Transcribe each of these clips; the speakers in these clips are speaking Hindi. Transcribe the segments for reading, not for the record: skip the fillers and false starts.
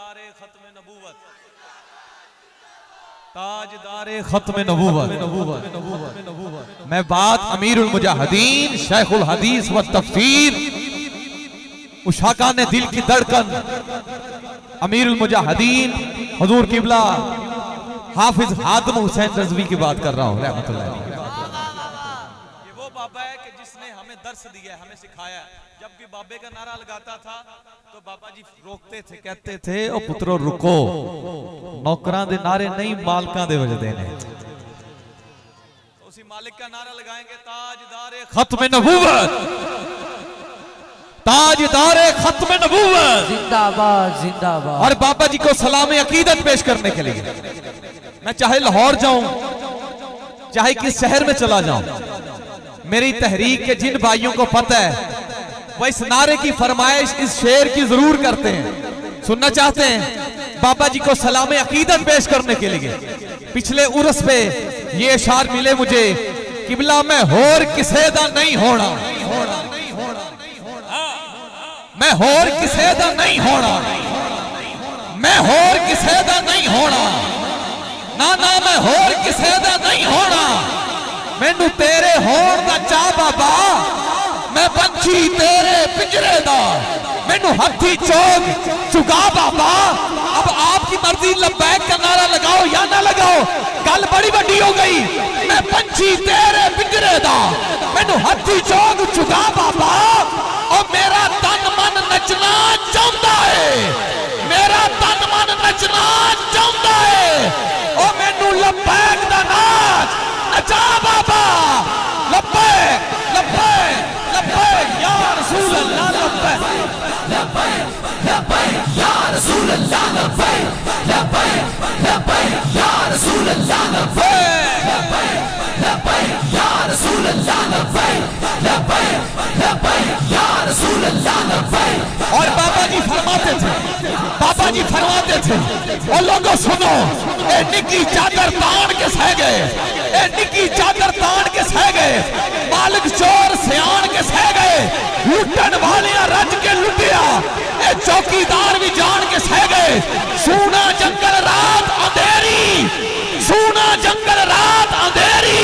ताजदारे खत्म नबूवत, ताजदारे खत्म नबूवत। मैं बात अमीरुल मुजाहिदीन शेखुल हदीस व तफसीर उशाका ने दिल की धड़कन अमीरुल मुजाहिदीन हुजूर किबला हाफिज हातिम हुसैन रज़वी की बात कर रहा हूँ रहमतुल्लाह अलैह। ये वो बाबा है कि जिसने हमें दर्स दिया है, हमें सिखाया है। जब भी बाबे का नारा लगाता था तो बाबा जी रोकते थे, कहते थे ओ पुत्रो रुको, नौकरां दे नारे नहीं मालिकां दे वजदे ने। तो उसी मालिक का नारा लगाएंगे, ताजदारे खत्म नबूवत, ताजदारे खत्म नबूवत, जिंदाबाद जिंदाबाद। और बाबा जी को सलाम अकीदत पेश करने के लिए मैं चाहे लाहौर जाऊं, चाहे किस शहर में चला जाऊं, मेरी तहरीक के जिन भाइयों को पता है वह इस नारे की फरमाइश इस शेर की जरूर करते हैं, सुनना चाहते हैं। बाबा जी को सलाम अकीदत पेश करने के लिए पिछले उर्स पे ये इशार मिले मुझे, किबला मैं होर किसे दा नहीं होना, मैं होर किसे दा नहीं होना, मैं होर किसे दा नहीं होना, ना ना मैं होर किसे दा नहीं होना, मैनू तेरे होण दा चा बाबा, मैं पंछी तेरे पिंजरे दा, मैनू हथी चोग चुगा बाबा। अब आपकी मर्जी, लब्बैक का नारा लगाओ या ना लगाओ, गल बड़ी बड़ी हो गई। मैं पंछी तेरे पिंजरे दा, मैनू हथी चोग चुगा बाबा। और मेरा तन मन नचना चाहता है, मेरा तन मन नचना चाहता है, और मैनू लब्बैक दा नाच नचा बाबा। लब्बैक लब्बैक लब्बैक या रसूल अल्लाह, लब्बैक लब्बैक लब्बैक या रसूल अल्लाह, लब्बैक लब्बैक लब्बैक या रसूल अल्लाह, लब्बैक लब्बैक लब्बैक या रसूल अल्लाह, लब्बैक लब्बैक लब्बैक या रसूल अल्लाह, लब्बैक। और बाबा जी फरमाते थे, बाबा जी फरमाते थे, और लोगों सुनो, ए निकी चादर तान के सह गए, ए निकी चादर तान के सह गए, मालिक चोर सियान के सह गए, लुटन वाले रज के लुटिया, ए चौकीदार भी जान के सह गए। सूना जंगल रात अंधेरी, सूना जंगल रात अंधेरी,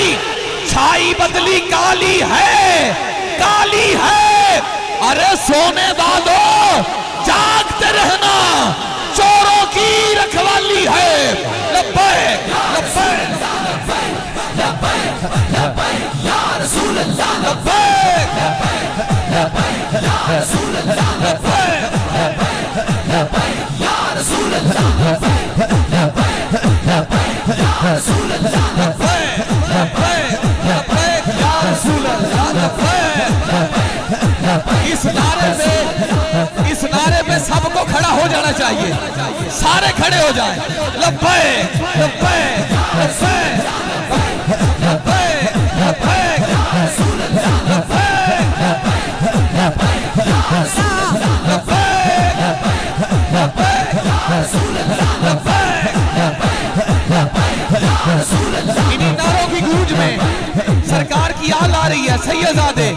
छाई बदली काली है, काली है। अरे सोने वालो जागते रहना, चोरों की रखवाली है। लब्बैक लब्बैक लब्बैक लब्बैक या रसूल अल्लाह, लब्बैक लब्बैक या रसूल अल्लाह, लब्बैक लब्बैक या रसूल अल्लाह, लब्बैक लब्बैक या रसूल अल्लाह, लब्बैक लब्बैक लब्बैक या रसूल अल्लाह, लब्बैक। इस नारे पे सबको खड़ा हो जाना चाहिए, सारे खड़े हो जाएं। लब्बैक लब्बैक लब्बैक लब्बैक लब्बैक या रसूल अल्लाह, लब्बैक लब्बैक या रसूल अल्लाह, लब्बैक लब्बैक या रसूल अल्लाह, लब्बैक लब्बैक या रसूल अल्लाह। इन्हीं नारों की गूंज में सरकार की आल आ रही है। सैयदादे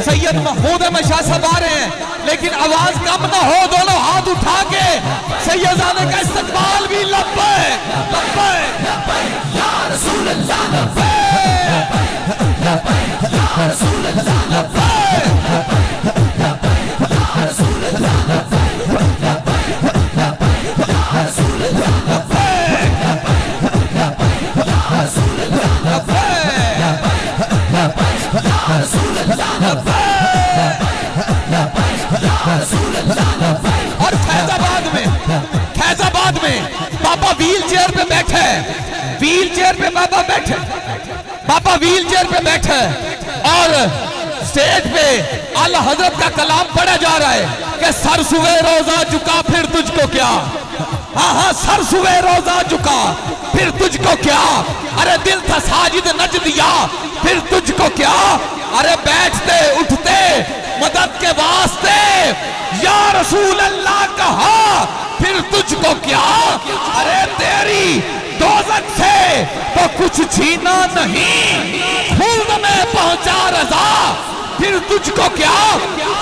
सैयद महमूद अहमद शाह साहब आ रहे हैं, लेकिन आवाज कम ना हो, दोनों हाथ उठा के सैयदादे का इस्तकबाल भी। लब्बैक लब्बैक लब्बैक या रसूल अल्लाह, लब्बैक लब्बैक या रसूल अल्लाह, लब्बैक लब्बैक या रसूल अल्लाह, लब्बैक लब्बैक या रसूल अल्लाह, लब्बैक लब्बैक या रसूल अल्लाह, लब्बैक लब्बैक या रसूल अल्लाह, लब्बैक लब्बैक या रसूल अल्लाह, लब्बैक। और फैजाबाद में बाबा व्हील चेयर पे बैठे, व्हील चेयर पे बाबा बैठे, बाबा व्हील चेयर पे बैठे, और स्टेज पे आला हजरत का कलाम पढ़ा जा रहा है कि सर सुबह रोजा झुका फिर तुझको क्या, हाँ हाँ सर सुबह रोजा झुका फिर तुझको क्या, अरे दिल था साजिद नच दिया फिर तुझको क्या, अरे बैठते उठते मदद के वास्ते या रसूल अल्लाह कहा फिर तुझको क्या, अरे तेरी दोज़ख से तो कुछ छीना नहीं, खुल्द में पहुंचा रज़ा फिर तुझको क्या?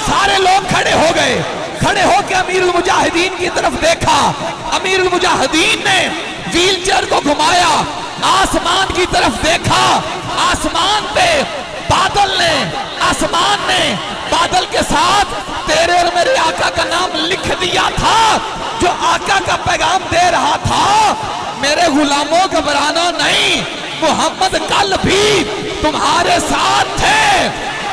सारे लोग खड़े हो गए। खड़े होकर अमीरुल मुजाहिदीन की तरफ देखा। अमीरुल मुजाहिदीन ने व्हील चेयर को घुमाया, आसमान की तरफ देखा। आसमान पे बादल ने, आसमान ने बादल के साथ तेरे और मेरे आका का नाम लिख दिया था। जो आका का पैगाम दे रहा था, मेरे गुलामों घबराना नहीं, मोहम्मद कल भी तुम्हारे साथ थे,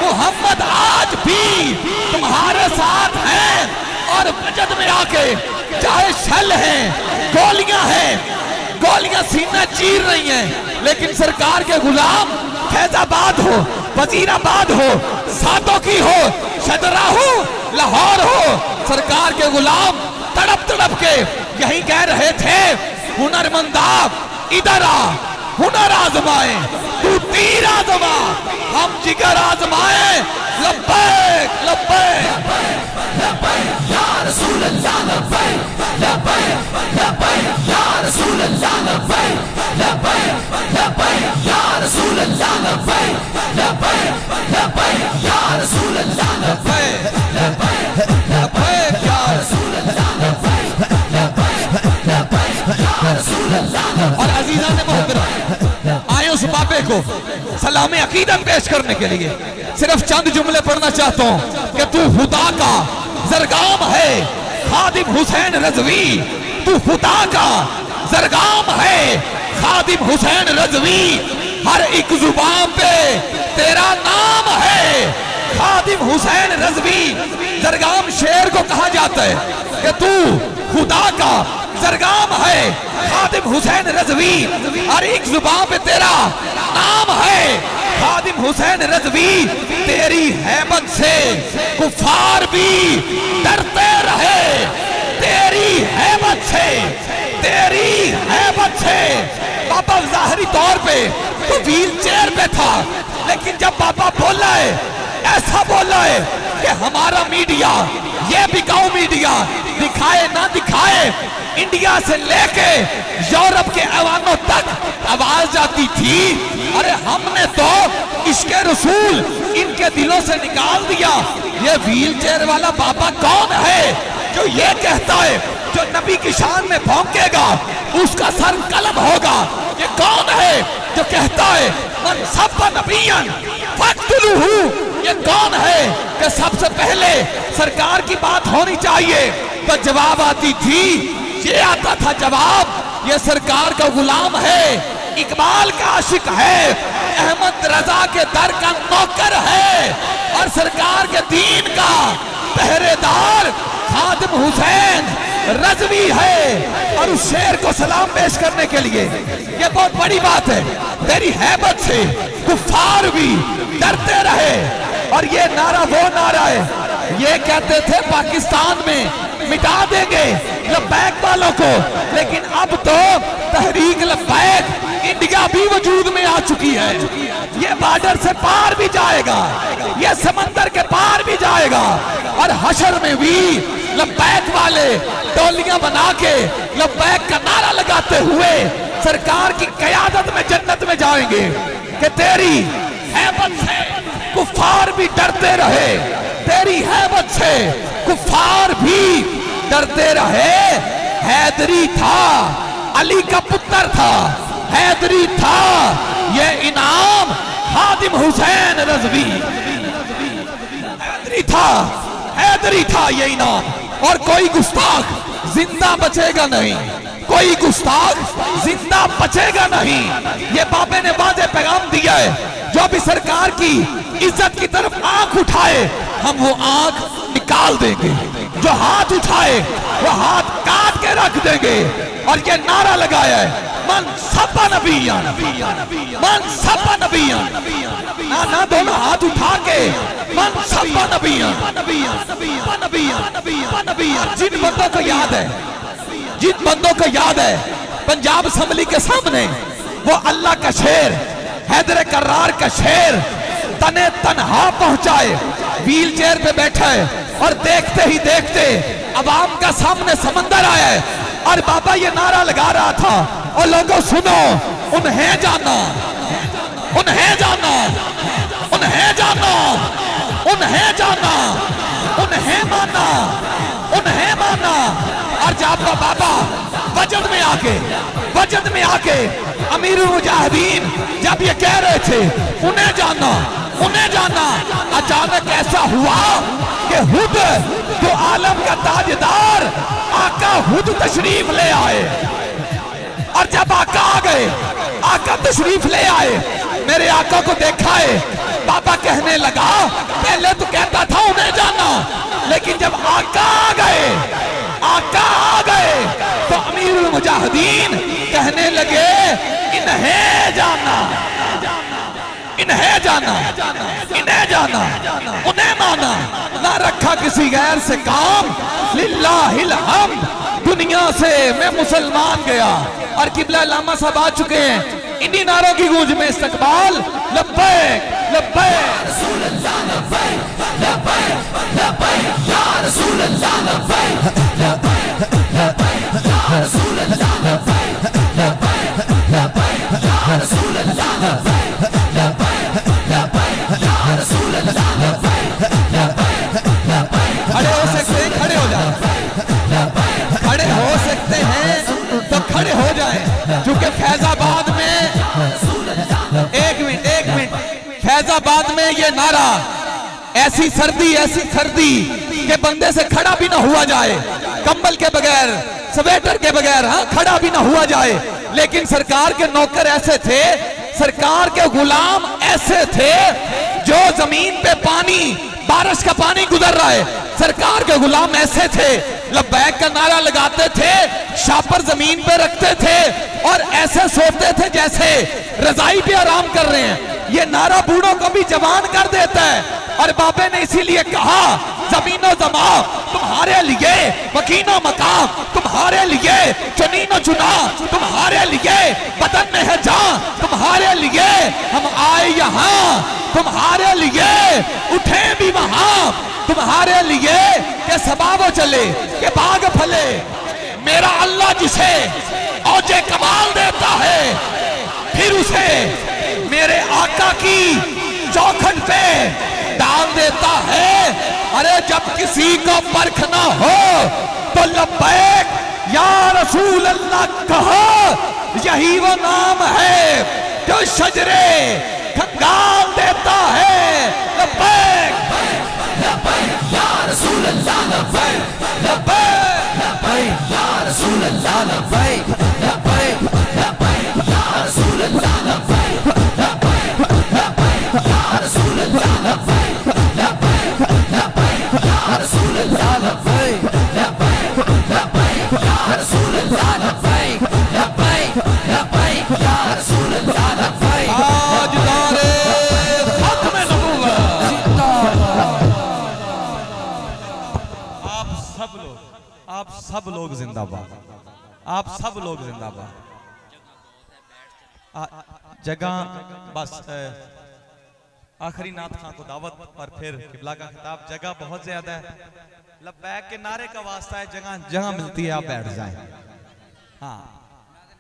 मोहम्मद आज भी तुम्हारे साथ हैं। और बजट में आके चाहे शल हैं, गोलियां हैं, गोलियां सीना चीर रही हैं, लेकिन सरकार के गुलाम फैजाबाद हो, वजीराबाद हो, सातों की हो, शदरा हो, लाहौर हो, सरकार के गुलाम तड़प तड़प के यही कह रहे थे, हुनरमंदा इधर आ, हुनर आजमाए, तू तीर आजमा, हम जिगर आजमाए। लब्बैक लब्बैक लब्बैक या रसूल अल्लाह, लब्बैक लब्बैक लब्बैक या रसूल अल्लाह, लब्बैक लब्बैक लब्बैक या रसूल अल्लाह, लब्बैक लब्बैक लब्बैक या रसूल अल्लाह, लब्बैक लब्बैक लब्बैक या रसूल अल्लाह, लब्बैक लब्बैक लब्बैक या रसूल अल्लाह। और अजीज़ान ने मोहतरम आए उस बाबे को सलाम अकीदत पेश करने के लिए सिर्फ चंद जुमले पढ़ना चाहता हूं कि तू खुदा का जरगाम है, खादिम हुसैन रज़वी, तू खुदा का जरगाम है, खादिम हुसैन रज़वी, हर एक जुबान पे तेरा नाम है, खादिम हुसैन रज़वी। जरगाम शेर को कहा जाता है कि तू खुदा का जरगाम है, खादिम हुसैन रज़वी, हर एक जुबान पे तेरा नाम है, खादिम हुसैन रज़वी। तेरी हैबत से कुफार भी डरते रहे, तेरी हैबत से, तेरी हैबत से। बाबा जाहिरी तौर पे तो व्हील चेयर पे था, लेकिन जब बाबा बोला है, ऐसा बोला है कि हमारा मीडिया, ये बिकाऊ मीडिया, दिखाए ना दिखाए, इंडिया से लेके यूरोप के ऐवानों तक आवाज जाती थी। अरे हमने तो इश्क़े रसूल इनके दिलों से निकाल दिया। ये व्हील चेयर वाला बाबा कौन है जो ये कहता है, जो नबी की शान में भौंकेगा उसका सर कलम होगा? ये कौन है जो कहता है मन सब नबियन फक्तुलूहु? ये कौन है कि सबसे पहले सरकार की बात होनी चाहिए? तो जवाब आती थी, ये आता था जवाब, ये सरकार का गुलाम है, इकबाल का आशिक है, अहमद रजा के दर का नौकर है, और सरकार के दीन का पहरेदार खादिम हुसैन रज़वी है। और उस शेर को सलाम पेश करने के लिए ये बहुत बड़ी बात है। तेरी हैबत से कुफार भी डरते रहे। और ये नारा वो नारा है, ये कहते थे पाकिस्तान में मिटा देंगे लब्बैक वालों को, लेकिन अब तो तहरीक लब्बैक इंडिया भी वजूद में आ चुकी है। ये बॉर्डर से पार भी जाएगा, ये समंदर के पार भी जाएगा, और हशर में भी लब्बैक वाले टोलियां बना के लब्बैक का नारा लगाते हुए सरकार की क़यादत में जन्नत में जाएंगे। कि तेरी हैबत से कुफार भी डरते रहे, तेरी हैबत से कुफार भी डरते रहे। हैदरी था, अली का पुत्र था, हैदरी था, ये इनाम खादिम हुसैन रज़वी। हैदरी था, हैदरी था ये इनाम। और कोई गुस्ताख जिंदा बचेगा नहीं, कोई गुस्ताख जिंदा बचेगा नहीं। ये बाबे ने वादे पैगाम दिया है, जो भी सरकार की इज्जत की तरफ आंख उठाए हम वो आंख निकाल देंगे, जो हाथ उठाए वो हाथ काट के रख देंगे। और ये नारा लगाया है, मन सब्बा नबियन, मन सब्बा नबियन, ना दोनों हाथ उठा के मन सब्बा नबियन। जिन बंदों को याद है, जिन बंदों को याद है पंजाब असेंबली के सामने वो अल्लाह का शेर, हैदर कर्रार का शेर तने तनहा पहुंचाए, व्हील चेयर पे बैठा है, और देखते ही देखते अवाम का सामने समंदर आया है। और बाबा ये नारा लगा रहा था, और लोगों सुनो, उन्हें जाना, उन्हें जाना, उन्हें जाना, उन्हें जाना, उन्हें माना, उन्हें माना। और जब बाबा वजद में आके अमीरुल मुजाहिदीन जब ये कह रहे थे उन्हें जाना, उन्हें जाना, अचानक ऐसा हुआ कि हुद जो आलम का ताजदार आका हुद तशरीफ ले आए। और जब आका आ गए, आका तशरीफ ले आए, मेरे आका को देखा है, बाबा कहने लगा पहले तो कहता था उन्हें जाना, लेकिन जब आका आ गए, आका आ गए तो अमीरुल मुजाहिदीन कहने लगे इन्हें जाना, इन्हें जाना, इन्हें जाना, उन्हें माना, ना रखा किसी गैर से काम, लिल्लाहिल हम्द, दुनिया से मैं मुसलमान गया। और किबला लामा साहब आ चुके हैं, इन्हीं नारों की गूंज में इस्तकबाल, लब्बैक लब्बैक रसूल अल्लाह, लब्बैक लब्बैक लब्बैक या रसूल अल्लाह, लब्बैक लब्बैक लब्बैक या रसूल अल्लाह, लब्बैक लब्बैक लब्बैक या रसूल अल्लाह, लब्बैक लब्बैक लब्बैक या रसूल अल्लाह, लब्बैक लब्बैक लब्बैक। खड़े हो सकते हैं, खड़े हो जाए, खड़े हो सकते हैं तो खड़े हो जाएं, क्योंकि फैजाबाद में एक मिनट फैजाबाद में ये नारा ऐसी सर्दी के बंदे से खड़ा भी ना हुआ जाए, कंबल के बगैर, स्वेटर के बगैर, हाँ खड़ा भी ना हुआ जाए। लेकिन सरकार के नौकर ऐसे थे, सरकार के गुलाम ऐसे थे, जो जमीन पे पानी, बारिश का पानी गुजर रहा है, सरकार के गुलाम ऐसे थे, लब्बैक का नारा लगाते थे, शापर जमीन पे रखते थे और ऐसे सोते थे जैसे रजाई पे आराम कर रहे हैं। ये नारा बूढ़ों को भी जवान कर देता है। और बाबे ने इसीलिए कहा जमीनो जमा तुम्हारे लिए, मकीनो मकाम तुम्हारे लिए, चुनीनो चुना तुम्हारे लिए, बदन में है जान तुम्हारे लिए, हम आए यहाँ तुम्हारे लिए, उठे भी वहां तुम्हारे लिए, के सबाबो चले के बाग फले। मेरा अल्लाह जिसे औजे कमाल देता है, फिर उसे मेरे आका की चौखट पे डाल देता है। अरे जब किसी को परख ना हो तो लब्बैक या रसूल अल्लाह कहो, यही वो नाम है जो शजरे खंगाल देता है। लब्बैक लब्बैक या रसूल अल्लाह, लब्बैक लब्बैक लब्बैक या रसूल अल्लाह, लब्बैक लब्बैक लब्बैक या रसूल अल्लाह, लब्बैक लब्बैक लब्बैक या रसूल अल्लाह, लब्बैक लब्बैक लब्बैक या रसूल अल्लाह, लब्बैक लब्बैक लब्बैक या रसूल अल्लाह, लब्बैक लब्बैक लब्बैक या रसूल अल्लाह, लब्बैक। आज नारे खत्म नबूवत। आप सब लोग जिंदाबाद, आप सब लोग जिंदाबाद। जगह बस आखिरी नात खां को दावत और फिर किबला का खिताब। जगह बहुत ज्यादा है, लब्बैक के नारे का वास्ता है, जगह जगह मिलती है आप बैठ जाएं। हाँ,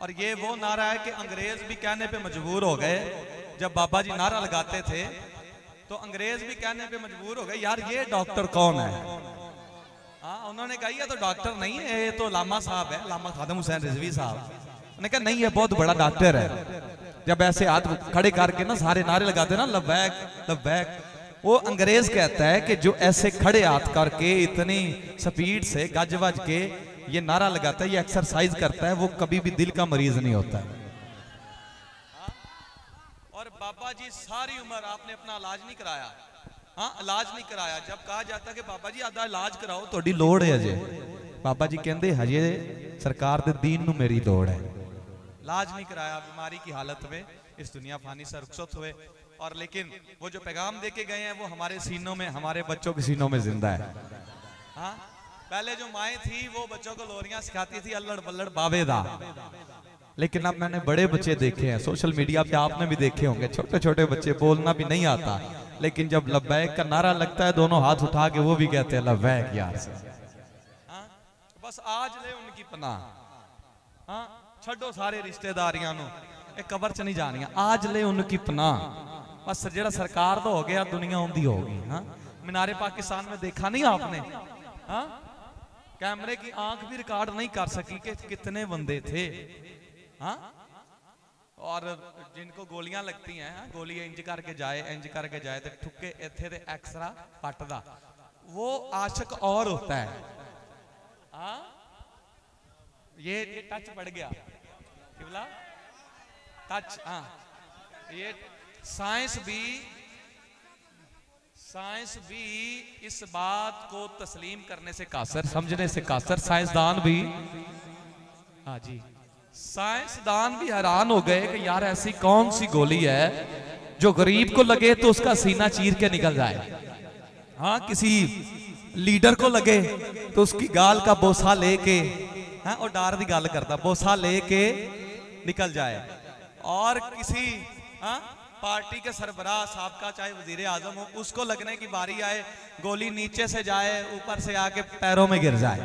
और ये वो नारा है कि अंग्रेज भी कहने पे मजबूर हो गए। जब बाबा जी नारा लगाते थे तो अंग्रेज भी कहने पे मजबूर हो गए, यार ये डॉक्टर कौन है। हाँ, उन्होंने कहा ये तो डॉक्टर नहीं है, ये तो लामा साहब है, लामा खादम हुसैन रिजवी साहब। उन्होंने कहा नहीं, ये बहुत बड़ा डॉक्टर है। जब ऐसे हाथ खड़े करके ना सारे नारे लगाते ना लब्बैक लब्बैक, वो अंग्रेज कहता है कि जो ऐसे खड़े हाथ करके इतनी स्पीड से गज वज के ये नारा लगाता है, ये एक्सरसाइज करता है, वो कभी भी दिल का मरीज नहीं होता है। और बाबा जी सारी उम्र आपने अपना इलाज नहीं कराया। हाँ, इलाज नहीं कराया। जब कहा जाता कि बाबा जी आधा इलाज कराओ, थोड़ी लोड़ है अजे, बाबा जी कहते हजे सरकार दे दीन नू मेरी लोड़ है। इलाज नहीं कराया, बीमारी की हालत में इस दुनिया फानी से रुखसत हुए। और लेकिन वो जो पैगाम देके गए हैं वो हमारे सीनों में, हमारे बच्चों के सीनों में जिंदा है। हाँ, पहले जो माएँ थी वो बच्चों को लोरियां सिखाती थी अल्लड़ बल्लड़ बावेदा, लेकिन अब मैंने बड़े बच्चे देखे हैं, सोशल मीडिया पे आपने भी देखे होंगे, छोटे छोटे बच्चे, बोलना भी नहीं आता, लेकिन जब लब्बैक का नारा लगता है दोनों हाथ उठा के वो भी कहते हैं लब्बैक यार। हाँ, बस आज ले उनकी पनाह। हाँ, छड्डो सारे रिश्तेदारियां नू, एक कबर च नहीं जानियां, आज ले उनकी पनाह। बस जेड़ा सरकार तो हो गया, दुनिया उनकी होगी। हाँ, मीनारे पाकिस्तान में देखा नहीं आपने? हाँ, कैमरे की आंख भी रिकॉर्ड नहीं कर सकी कि कितने बंदे थे। हाँ, और जिनको गोलियां लगती हैं, गोली इंज करके जाए तो ठुके इथे ते एक्सरा पटदा, वो आशिक और होता है। हाँ, ये टच पड़ गया किबला, टच। हाँ, ये साइंस भी इस बात को तस्लीम करने से कासर, समझने से कासर, साइंसदान भी, हाँ जी, साइंसदान भी हैरान हो गए कि यार ऐसी कौन सी गोली है जो गरीब को लगे तो उसका सीना चीर के निकल जाए। हाँ, किसी लीडर को लगे तो उसकी गाल का बोसा लेके, हाँ, और डार दी गल करता, बोसा लेके निकल जाए। और किसी, हाँ, पार्टी के सरबराह साहब का, चाहे वजीर आजम हो, उसको लगने की बारी आए, गोली नीचे से जाए, ऊपर से आके पैरों में गिर जाए।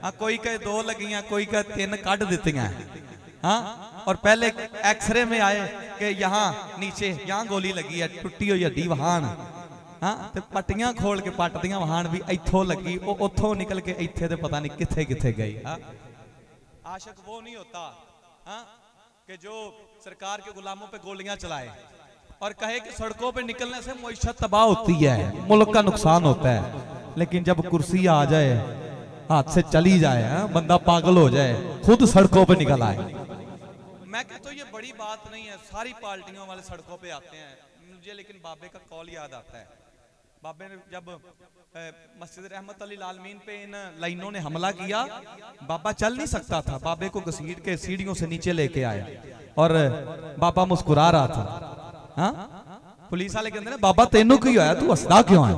हाँ, कोई कहे 2 लगियां, कोई कहे 3 कट दी हैं। हाँ, और पहले एक्सरे में आए कि यहाँ नीचे, यहाँ गोली लगी है, टुटी हुई हड्डी वहान। हाँ, तो पट्टियां खोल के पट दियां वहान भी, इथों लगी, उथों निकल के इथे तो पता नहीं किथे किथे गई। हाँ, आशिक वो नहीं होता, हाँ, कि जो सरकार के गुलामों पे गोलियां चलाए और कहे कि सड़कों पे निकलने से मईशत तबाह होती है, मुल्क का नुकसान होता है, लेकिन जब कुर्सी आ जाए, हाथ से चली जाए, बंदा पागल हो जाए, खुद सड़कों पे निकल आए। मैं कहता हूं ये बड़ी बात नहीं है, सारी पार्टियों वाले सड़कों पे आते हैं। मुझे लेकिन बाबे का कॉल याद आता है। बाबे ने जब मस्जिद रहमत अली लालमीन पे इन लाइनों ने हमला किया, बाबा चल नहीं सकता था, बाबे को घसीट के सीढ़ियों से नीचे लेके आया और बाबा मुस्कुरा रहा था। हाँ, पुलिस वाले कहते हैं बाबा तेनू क्यों आया, तू हसदा क्यों है?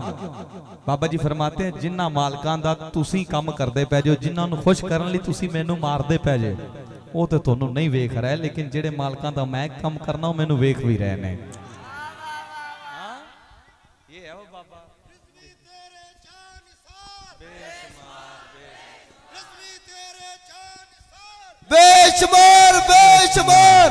बाबा जी फरमाते हैं जिन्ना मालकां दा तुसी काम करदे पै जो, जिन्हां नूं खुश करन लई तुसी मैनू मारदे पै जे, वो तो तुहानू नहीं वेख रहा, लेकिन जेड़े मालकां दा मैं काम करना वो मैनू वेख भी रहे ने। ये है वो बाबा। बेशुमार बेशुमार